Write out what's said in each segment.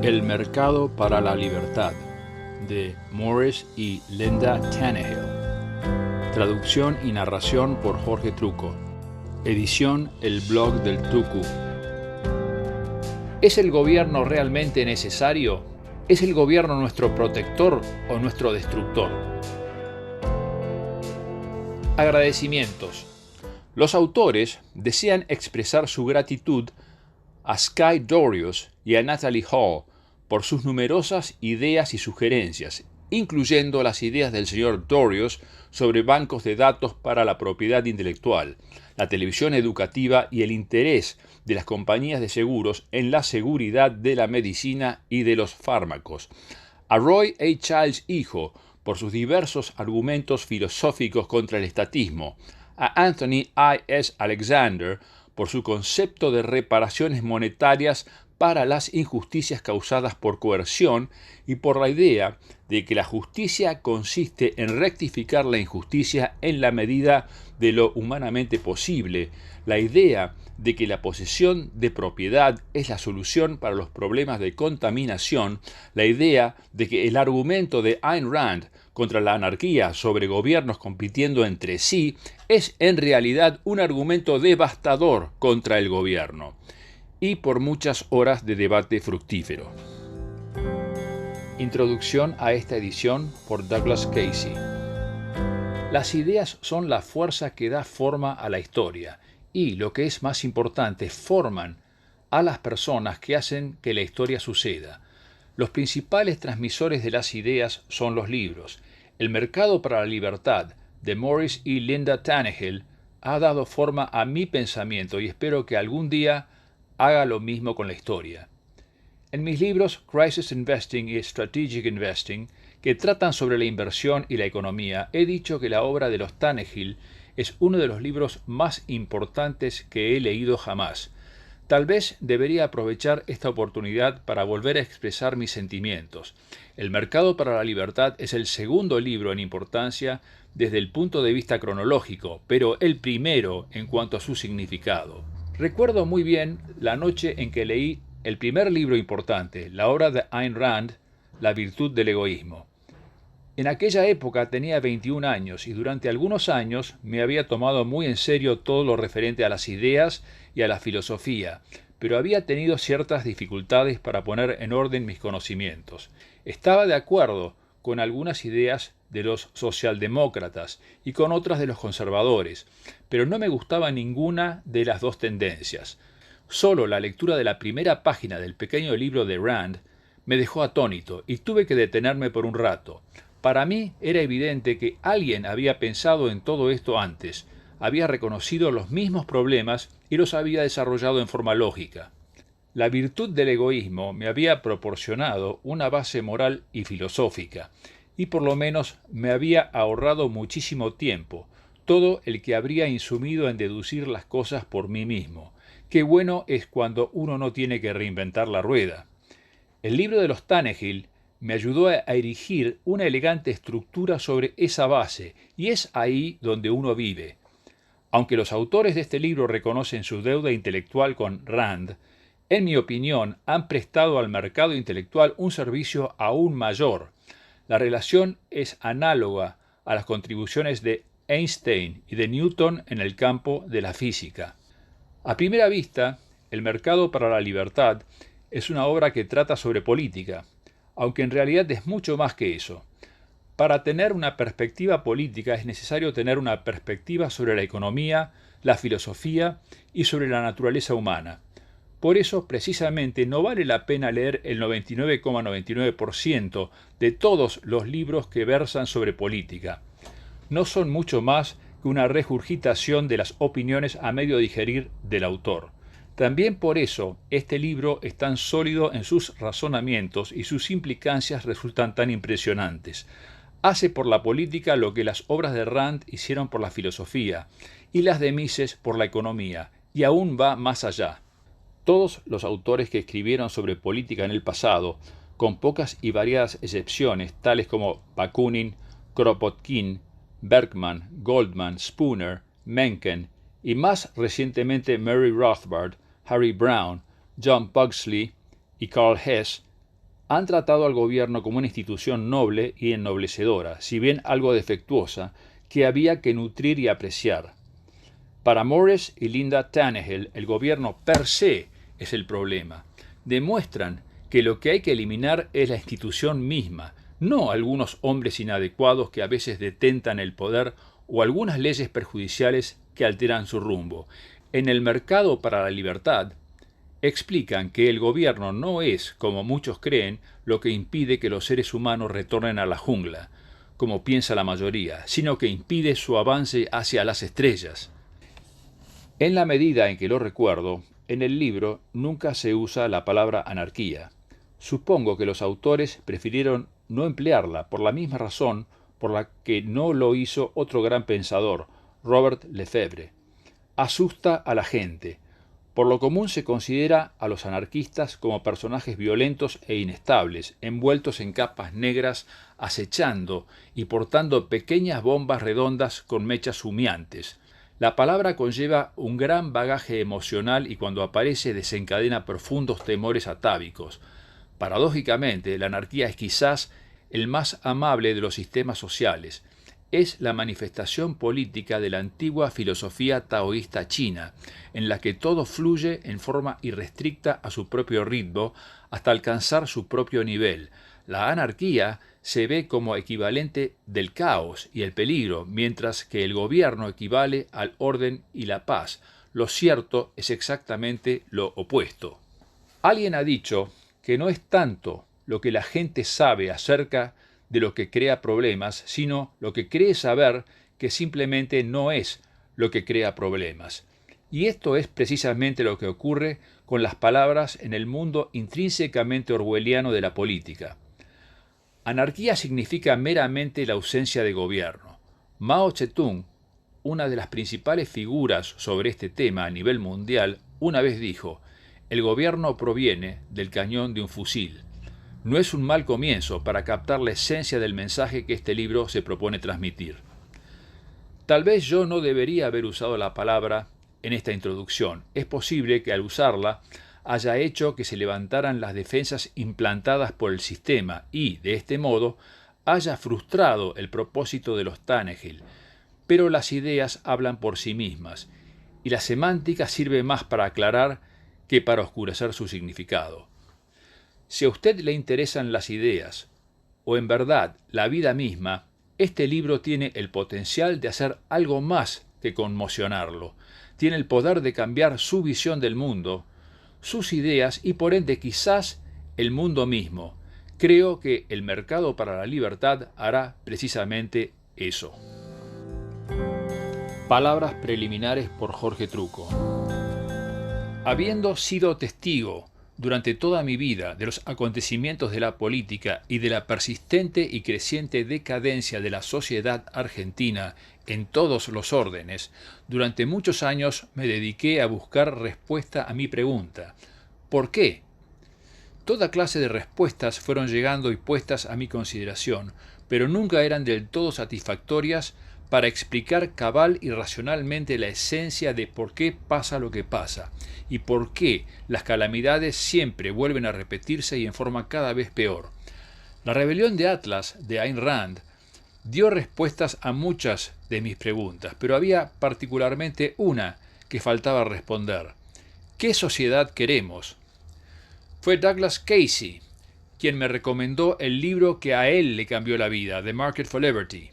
El mercado para la libertad, de Morris y Linda Tannehill. Traducción y narración por Jorge Truco. Edición El Blog del Tucu. ¿Es el gobierno realmente necesario? ¿Es el gobierno nuestro protector o nuestro destructor? Agradecimientos. Los autores desean expresar su gratitud a Skye Dorius y a Natalie Hall por sus numerosas ideas y sugerencias, incluyendo las ideas del señor Dorius sobre bancos de datos para la propiedad intelectual, la televisión educativa y el interés de las compañías de seguros en la seguridad de la medicina y de los fármacos. A Roy A. Childs hijo por sus diversos argumentos filosóficos contra el estatismo, a Anthony I. S. Alexander por su concepto de reparaciones monetarias para las injusticias causadas por coerción y por la idea de que la justicia consiste en rectificar la injusticia en la medida de lo humanamente posible, la idea de que la posesión de propiedad es la solución para los problemas de contaminación, la idea de que el argumento de Ayn Rand contra la anarquía sobre gobiernos compitiendo entre sí es en realidad un argumento devastador contra el gobierno, y por muchas horas de debate fructífero. Introducción a esta edición por Douglas Casey. Las ideas son la fuerza que da forma a la historia y, lo que es más importante, forman a las personas que hacen que la historia suceda. Los principales transmisores de las ideas son los libros. El mercado para la libertad, de Morris y Linda Tannehill, ha dado forma a mi pensamiento y espero que algún día haga lo mismo con la historia. En mis libros Crisis Investing y Strategic Investing, que tratan sobre la inversión y la economía, he dicho que la obra de los Tannehill es uno de los libros más importantes que he leído jamás. Tal vez debería aprovechar esta oportunidad para volver a expresar mis sentimientos. El mercado para la libertad es el segundo libro en importancia desde el punto de vista cronológico, pero el primero en cuanto a su significado. Recuerdo muy bien la noche en que leí el primer libro importante, la obra de Ayn Rand, La virtud del egoísmo. En aquella época tenía 21 años y durante algunos años me había tomado muy en serio todo lo referente a las ideas y a la filosofía, pero había tenido ciertas dificultades para poner en orden mis conocimientos. Estaba de acuerdo con algunas ideas de los socialdemócratas y con otras de los conservadores, pero no me gustaba ninguna de las dos tendencias. Solo la lectura de la primera página del pequeño libro de Rand me dejó atónito y tuve que detenerme por un rato. Para mí era evidente que alguien había pensado en todo esto antes, había reconocido los mismos problemas y los había desarrollado en forma lógica. La virtud del egoísmo me había proporcionado una base moral y filosófica, y por lo menos me había ahorrado muchísimo tiempo, todo el que habría insumido en deducir las cosas por mí mismo. Qué bueno es cuando uno no tiene que reinventar la rueda. El libro de los Tannehill me ayudó a erigir una elegante estructura sobre esa base, y es ahí donde uno vive. Aunque los autores de este libro reconocen su deuda intelectual con Rand, en mi opinión han prestado al mercado intelectual un servicio aún mayor. La relación es análoga a las contribuciones de Einstein y de Newton en el campo de la física. A primera vista, El mercado para la libertad es una obra que trata sobre política, aunque en realidad es mucho más que eso. Para tener una perspectiva política es necesario tener una perspectiva sobre la economía, la filosofía y sobre la naturaleza humana. Por eso, precisamente, no vale la pena leer el 99,99% de todos los libros que versan sobre política. No son mucho más que una regurgitación de las opiniones a medio digerir del autor. También por eso este libro es tan sólido en sus razonamientos y sus implicancias resultan tan impresionantes. Hace por la política lo que las obras de Rand hicieron por la filosofía y las de Mises por la economía, y aún va más allá. Todos los autores que escribieron sobre política en el pasado, con pocas y variadas excepciones, tales como Bakunin, Kropotkin, Bergman, Goldman, Spooner, Mencken y más recientemente Murray Rothbard, Harry Brown, John Pugsley y Carl Hess, Han tratado al gobierno como una institución noble y ennoblecedora, si bien algo defectuosa, que había que nutrir y apreciar. Para Morris y Linda Tannehill, el gobierno per se es el problema. Demuestran que lo que hay que eliminar es la institución misma, no algunos hombres inadecuados que a veces detentan el poder o algunas leyes perjudiciales que alteran su rumbo. En el mercado para la libertad, explican que el gobierno no es, como muchos creen, lo que impide que los seres humanos retornen a la jungla, como piensa la mayoría, sino que impide su avance hacia las estrellas. En la medida en que lo recuerdo, en el libro nunca se usa la palabra anarquía. Supongo que los autores prefirieron no emplearla por la misma razón por la que no lo hizo otro gran pensador, Robert Lefebvre. Asusta a la gente. Por lo común se considera a los anarquistas como personajes violentos e inestables, envueltos en capas negras, acechando y portando pequeñas bombas redondas con mechas humeantes. La palabra conlleva un gran bagaje emocional y cuando aparece desencadena profundos temores atávicos. Paradójicamente, la anarquía es quizás el más amable de los sistemas sociales. Es la manifestación política de la antigua filosofía taoísta china, en la que todo fluye en forma irrestricta a su propio ritmo hasta alcanzar su propio nivel. La anarquía se ve como equivalente del caos y el peligro, mientras que el gobierno equivale al orden y la paz. Lo cierto es exactamente lo opuesto. Alguien ha dicho que no es tanto lo que la gente sabe acerca de lo que crea problemas, sino lo que cree saber que simplemente no es lo que crea problemas. Y esto es precisamente lo que ocurre con las palabras en el mundo intrínsecamente orwelliano de la política. Anarquía significa meramente la ausencia de gobierno. Mao Zedong, una de las principales figuras sobre este tema a nivel mundial, una vez dijo: "El gobierno proviene del cañón de un fusil". No es un mal comienzo para captar la esencia del mensaje que este libro se propone transmitir. Tal vez yo no debería haber usado la palabra en esta introducción. Es posible que al usarla haya hecho que se levantaran las defensas implantadas por el sistema y, de este modo, haya frustrado el propósito de los Tannehill. Pero las ideas hablan por sí mismas, y la semántica sirve más para aclarar que para oscurecer su significado. Si a usted le interesan las ideas, o en verdad la vida misma, este libro tiene el potencial de hacer algo más que conmocionarlo. Tiene el poder de cambiar su visión del mundo, sus ideas y por ende quizás el mundo mismo. Creo que El mercado para la libertad hará precisamente eso. Palabras preliminares por Jorge Trucco. Habiendo sido testigo durante toda mi vida de los acontecimientos de la política y de la persistente y creciente decadencia de la sociedad argentina en todos los órdenes, durante muchos años me dediqué a buscar respuesta a mi pregunta: ¿por qué? Toda clase de respuestas fueron llegando y puestas a mi consideración, pero nunca eran del todo satisfactorias para explicar cabal y racionalmente la esencia de por qué pasa lo que pasa, y por qué las calamidades siempre vuelven a repetirse y en forma cada vez peor. La rebelión de Atlas, de Ayn Rand, dio respuestas a muchas de mis preguntas, pero había particularmente una que faltaba responder. ¿Qué sociedad queremos? Fue Douglas Casey quien me recomendó el libro que a él le cambió la vida, The Market for Liberty.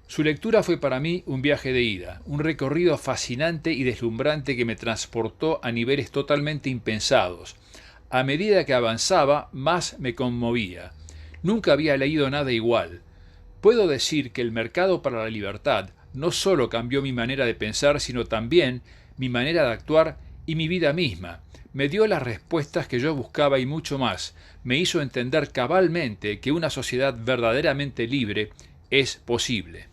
Su lectura fue para mí un viaje de ida, un recorrido fascinante y deslumbrante que me transportó a niveles totalmente impensados. A medida que avanzaba, más me conmovía. Nunca había leído nada igual. Puedo decir que El mercado para la libertad no solo cambió mi manera de pensar, sino también mi manera de actuar y mi vida misma. Me dio las respuestas que yo buscaba y mucho más. Me hizo entender cabalmente que una sociedad verdaderamente libre es posible.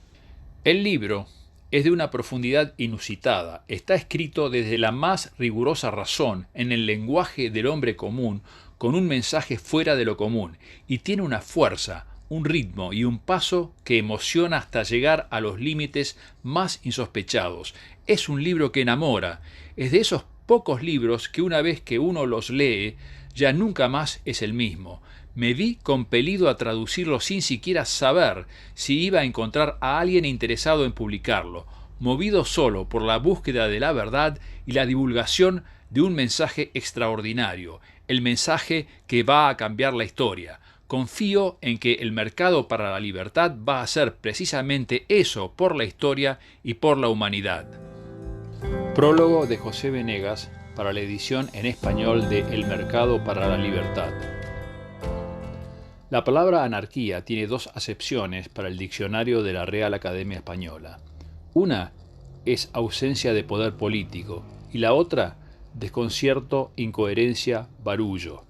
El libro es de una profundidad inusitada. Está escrito desde la más rigurosa razón, en el lenguaje del hombre común, con un mensaje fuera de lo común, y tiene una fuerza, un ritmo y un paso que emociona hasta llegar a los límites más insospechados. Es un libro que enamora. Es de esos pocos libros que una vez que uno los lee, ya nunca más es el mismo. Me vi compelido a traducirlo sin siquiera saber si iba a encontrar a alguien interesado en publicarlo, movido solo por la búsqueda de la verdad y la divulgación de un mensaje extraordinario, el mensaje que va a cambiar la historia. Confío en que el mercado para la libertad va a hacer precisamente eso por la historia y por la humanidad. Prólogo de José Venegas para la edición en español de El mercado para la libertad. La palabra anarquía tiene dos acepciones para el diccionario de la Real Academia Española. Una es ausencia de poder político y la otra, desconcierto, incoherencia, barullo.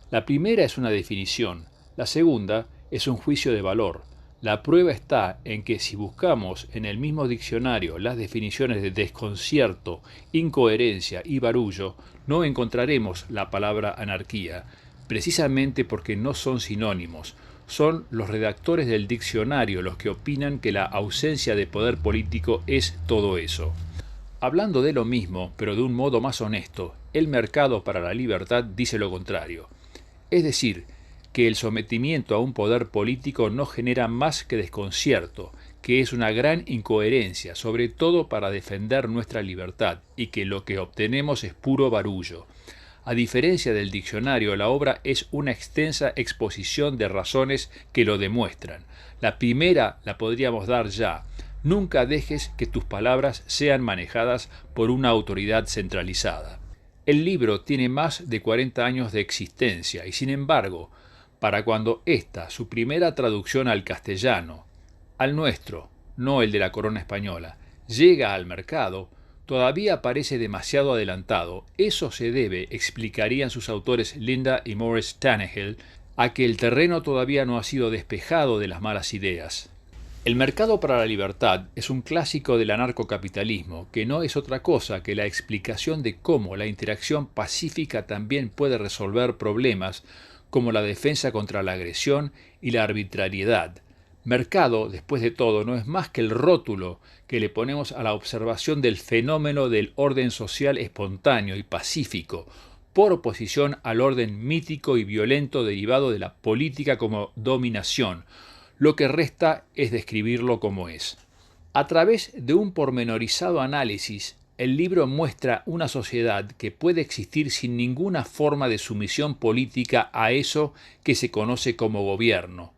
La primera es una definición, la segunda es un juicio de valor. La prueba está en que si buscamos en el mismo diccionario las definiciones de desconcierto, incoherencia y barullo, no encontraremos la palabra anarquía, precisamente porque no son sinónimos. Son los redactores del diccionario los que opinan que la ausencia de poder político es todo eso. Hablando de lo mismo, pero de un modo más honesto, el mercado para la libertad dice lo contrario. Es decir, que el sometimiento a un poder político no genera más que desconcierto, que es una gran incoherencia, sobre todo para defender nuestra libertad, y que lo que obtenemos es puro barullo. A diferencia del diccionario, la obra es una extensa exposición de razones que lo demuestran. La primera la podríamos dar ya. Nunca dejes que tus palabras sean manejadas por una autoridad centralizada. El libro tiene más de 40 años de existencia y, sin embargo, para cuando esta, su primera traducción al castellano, al nuestro, no el de la corona española, llega al mercado, todavía parece demasiado adelantado. Eso se debe, explicarían sus autores Linda y Morris Tannehill, a que el terreno todavía no ha sido despejado de las malas ideas. El mercado para la libertad es un clásico del anarcocapitalismo, que no es otra cosa que la explicación de cómo la interacción pacífica también puede resolver problemas como la defensa contra la agresión y la arbitrariedad. Mercado, después de todo, no es más que el rótulo que le ponemos a la observación del fenómeno del orden social espontáneo y pacífico, por oposición al orden mítico y violento derivado de la política como dominación. Lo que resta es describirlo como es. A través de un pormenorizado análisis, el libro muestra una sociedad que puede existir sin ninguna forma de sumisión política a eso que se conoce como gobierno.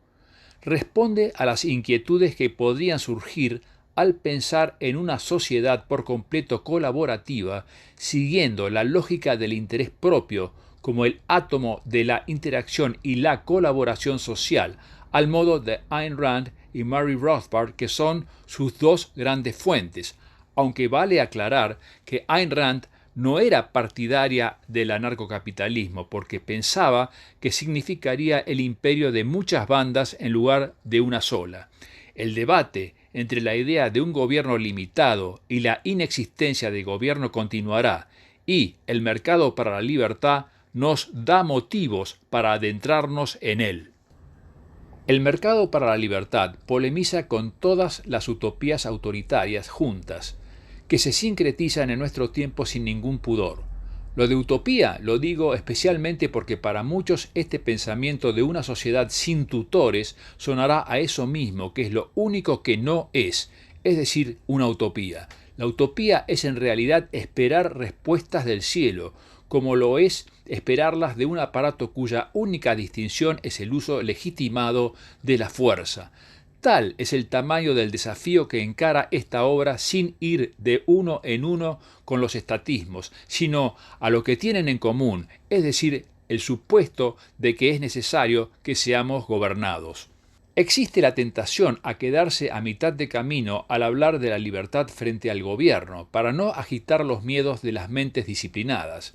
Responde a las inquietudes que podrían surgir al pensar en una sociedad por completo colaborativa, siguiendo la lógica del interés propio como el átomo de la interacción y la colaboración social, al modo de Ayn Rand y Murray Rothbard, que son sus dos grandes fuentes, aunque vale aclarar que Ayn Rand no era partidaria del anarcocapitalismo, porque pensaba que significaría el imperio de muchas bandas en lugar de una sola. El debate entre la idea de un gobierno limitado y la inexistencia de gobierno continuará, y el mercado para la libertad nos da motivos para adentrarnos en él. El mercado para la libertad polemiza con todas las utopías autoritarias juntas, que se sincretizan en nuestro tiempo sin ningún pudor. Lo de utopía lo digo especialmente porque para muchos este pensamiento de una sociedad sin tutores sonará a eso mismo, que es lo único que no es decir, una utopía. La utopía es en realidad esperar respuestas del cielo, como lo es esperarlas de un aparato cuya única distinción es el uso legitimado de la fuerza. Tal es el tamaño del desafío que encara esta obra sin ir de uno en uno con los estatismos, sino a lo que tienen en común, es decir, el supuesto de que es necesario que seamos gobernados. Existe la tentación a quedarse a mitad de camino al hablar de la libertad frente al gobierno, para no agitar los miedos de las mentes disciplinadas.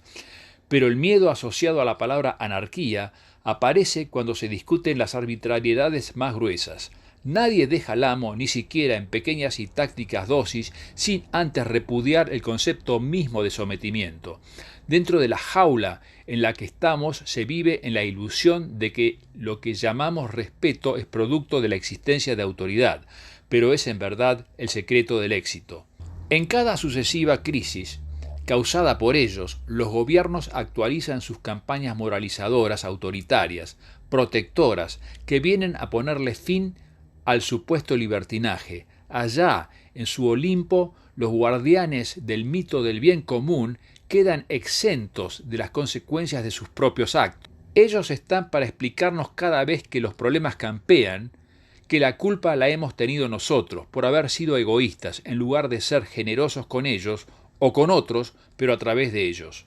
Pero el miedo asociado a la palabra anarquía aparece cuando se discuten las arbitrariedades más gruesas. Nadie deja al amo, ni siquiera en pequeñas y tácticas dosis, sin antes repudiar el concepto mismo de sometimiento. Dentro de la jaula en la que estamos se vive en la ilusión de que lo que llamamos respeto es producto de la existencia de autoridad, pero es en verdad el secreto del éxito. En cada sucesiva crisis, causada por ellos, los gobiernos actualizan sus campañas moralizadoras autoritarias, protectoras, que vienen a ponerle fin al supuesto libertinaje. Allá, en su Olimpo, los guardianes del mito del bien común quedan exentos de las consecuencias de sus propios actos. Ellos están para explicarnos cada vez que los problemas campean, que la culpa la hemos tenido nosotros por haber sido egoístas en lugar de ser generosos con ellos o con otros, pero a través de ellos.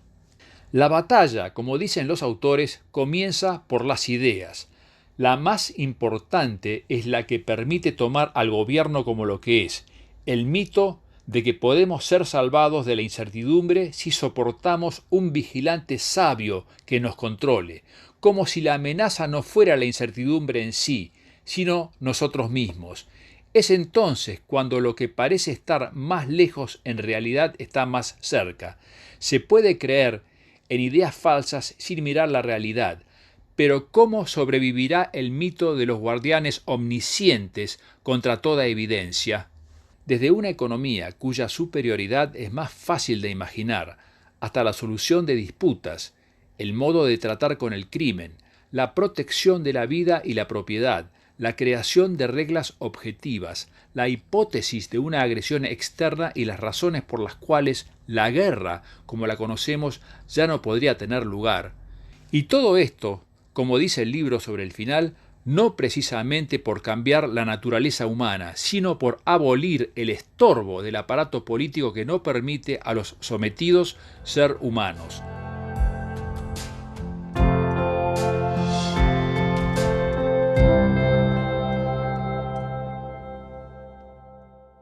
La batalla, como dicen los autores, comienza por las ideas. La más importante es la que permite tomar al gobierno como lo que es, el mito de que podemos ser salvados de la incertidumbre si soportamos un vigilante sabio que nos controle, como si la amenaza no fuera la incertidumbre en sí, sino nosotros mismos. Es entonces cuando lo que parece estar más lejos en realidad está más cerca. Se puede creer en ideas falsas sin mirar la realidad, pero ¿cómo sobrevivirá el mito de los guardianes omniscientes contra toda evidencia? Desde una economía cuya superioridad es más fácil de imaginar, hasta la solución de disputas, el modo de tratar con el crimen, la protección de la vida y la propiedad, la creación de reglas objetivas, la hipótesis de una agresión externa y las razones por las cuales la guerra, como la conocemos, ya no podría tener lugar. Y todo esto, como dice el libro sobre el final, no precisamente por cambiar la naturaleza humana, sino por abolir el estorbo del aparato político que no permite a los sometidos ser humanos.